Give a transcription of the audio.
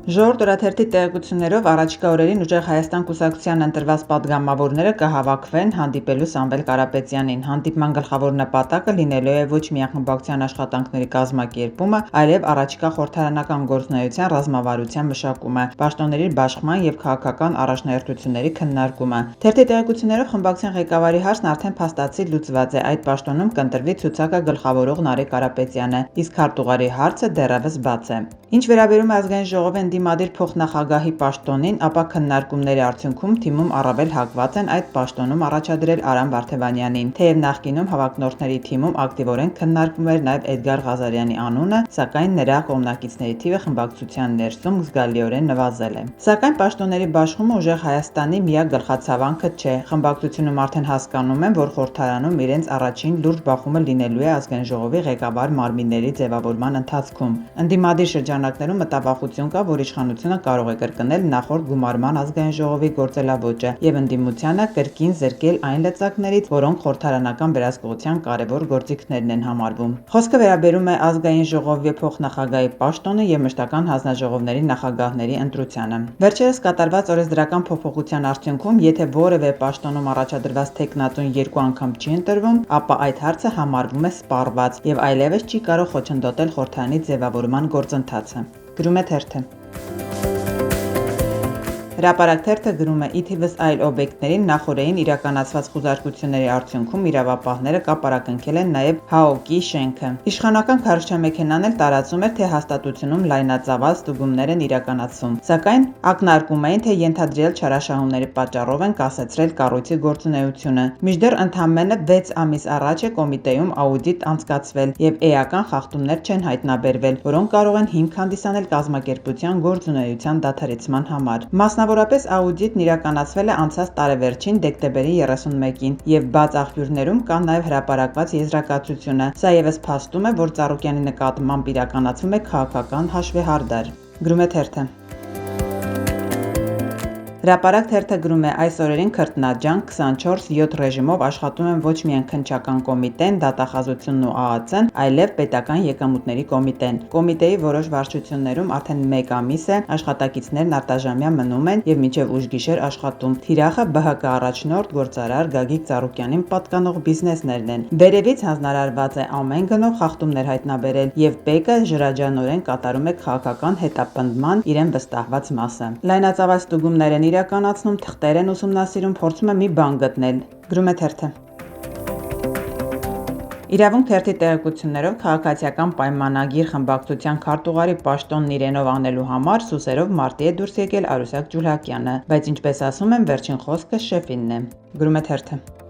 Ժողովուրդ օրաթերթի տեղեկություններով առաջիկա օրերին ուժեղ Հայաստան կուսակցության ընտրված պատգամավորները կհավաքվեն հանդիպելու Սամվել Կարապետյանին։ Հանդիպման գլխավոր նպատակը լինելու է ոչ միայն խմբակցության աշխատանքների կազմակերպումը, այլև առաջիկա խորհրդարանական գործունեության ռազմավարության մշակումը, պաշտոնների բաշխման և քաղաքական առաջնահերթությունների քննարկումը։ Թերթի տեղեկություններով խմբակցության ղեկավարի հարցն արդեն փաստացի լուծված է։ Այդ պաշտոնում կընտրվի ցուցակը գլխավորող Նարեկ Կարապետյանը, իսկ քարտուղարի հարցը դեռևս բաց է։ Ինչ վերաբերում է Ազգային ժողովի ընդդիմադիր փոխնախագահի պաշտոնին, ապա քննարկումների արդյունքում թիմում առավել հակված են այդ պաշտոնում առաջադրել Արամ Վարդևանյանին։ Թեև նախկինում հավակնորդների թիմում ակտիվորեն քննարկվում էր նաև Էդգար Ղազարյանի անունը, սակայն նրա կողմնակիցների թիվը խմբակցության ներսում զգալիորեն նվազել է։ Սակայն պաշտոնների բաշխումը ուժեղ Հայաստանի միակ գլխացավանքը չէ։ Խմբակցությունում արդեն հասկանում են, որ խորհրդարանում իրենց առաջին լուրջ բախումը լինելու է Ազգային ժողովի ղեկավար մարմինների ձևավորման ընթացքում։ Ընդդիմադիր շրջանակներում մտավախություն կա, որ իշխանությունը կարող է կրկնել նախորդ գումարման Ազգային ժողովի գործելավոճը եւ ընդդիմությանը կրկին զրկել այն լծակներից, որոնք խորհրդարանական վերահսկողության կարևոր գործիքներն են համարվում։ Խոսքը վերաբերում է Ազգային ժողովի փոխնախագահի պաշտոնը եւ մշտական հանձնաժողովների նախագահների ընտրությանը։ Վերջերս կատարված օրենսդրական փոփոխության արդյունքում, եթե որևէ պաշտոնում առաջադրված թեկնածուն երկու անգամ չի ընտրվում, ապա այդ հարցը համարվում է սպառված եւ այլևս չի կարող խոչընդոտել խորհրդարանի ձևավորման գործընթացը։ Գրում է թերթը։ Հրապարակ թերթը գրում է՝ ի թիվս այլ օբյեկտների նախօրեին իրականացված խուզարկությունների արդյունքում իրավապահները կապարակնքել են նաև ՀԱՕԿ-ի շենքը։ Իշխանական քարոզչամեքենան էլ տարածում էր, թե հաստատությունում լայնածավալ ստուգումներ են իրականացվում, սակայն ակնարկում էին, թե ենթադրյալ չարաշահումների պատճառով են կասեցրել կառույցի գործունեությունը։ Մինչդեռ ընդամենը 6 ամիս առաջ է կոմիտեում աուդիտ անցկացվել եւ էական խախտումներ չեն հայտնաբերվել, որոնք կարող են հիմք հանդիսանել կազմակերպության գործունեության դադարեցման համար։ Մասնավորապես աուդիտն իրականացվել է անցած տարեվերջին դեկտեմբերի 31-ին եւ բաց աղբյուրներում կա նաեւ հրապարակված եզրակացությունը։ Սա եւս փաստում է, որ Ծառուկյանի նկատմամբ իրականացվում է քաղաքական հաշվեհարդար։ Գրում է թերթը։ Հրապարակ թերթը գրում է՝ այս օրերին քրտնաջանք 24/7 ռեժիմով աշխատում են ոչ միայն քննչական կոմիտեն, դատախազությունն ու ԱԱՑ-ն, այլև պետական եկամուտների կոմիտեն։ Կոմիտեի որոշ վարչություններում արդեն 1 ամիս է աշխատակիցներն արտաժամյա մնում են եւ մինչեւ ուշգիշեր աշխատում։ Թիրախը ԲՀԿ առաջնորդ գործարար Գագիկ Ծառուկյանին պատկանող բիզնեսներն են։ Վերևից հանձնարարված է ամեն գնով խախտումներ հայտնաբերել եւ ՊԵԿ-ը ժրաջանորեն կատարում է քաղաքական հետապնդման իրեն վստահված մասը։ Լայնածավալ ստուգումներ են իրականացնում, թղթեր են ուսումնասիրում, փորձում է մի բան գտնել։ Գրում է թերթը։ Իրավունք թերթի տեղեկություններով քաղաքացիական պայմանագիր խմբակցության քարտուղարի պաշտոնն իրենով անելու համար սուսերով մարտի է դուրս եկել Արուսյակ Ջուլհակյանը, բայց ինչպես ասում են, վերջին խոսքը շեֆինն է։ Գրում է թերթը։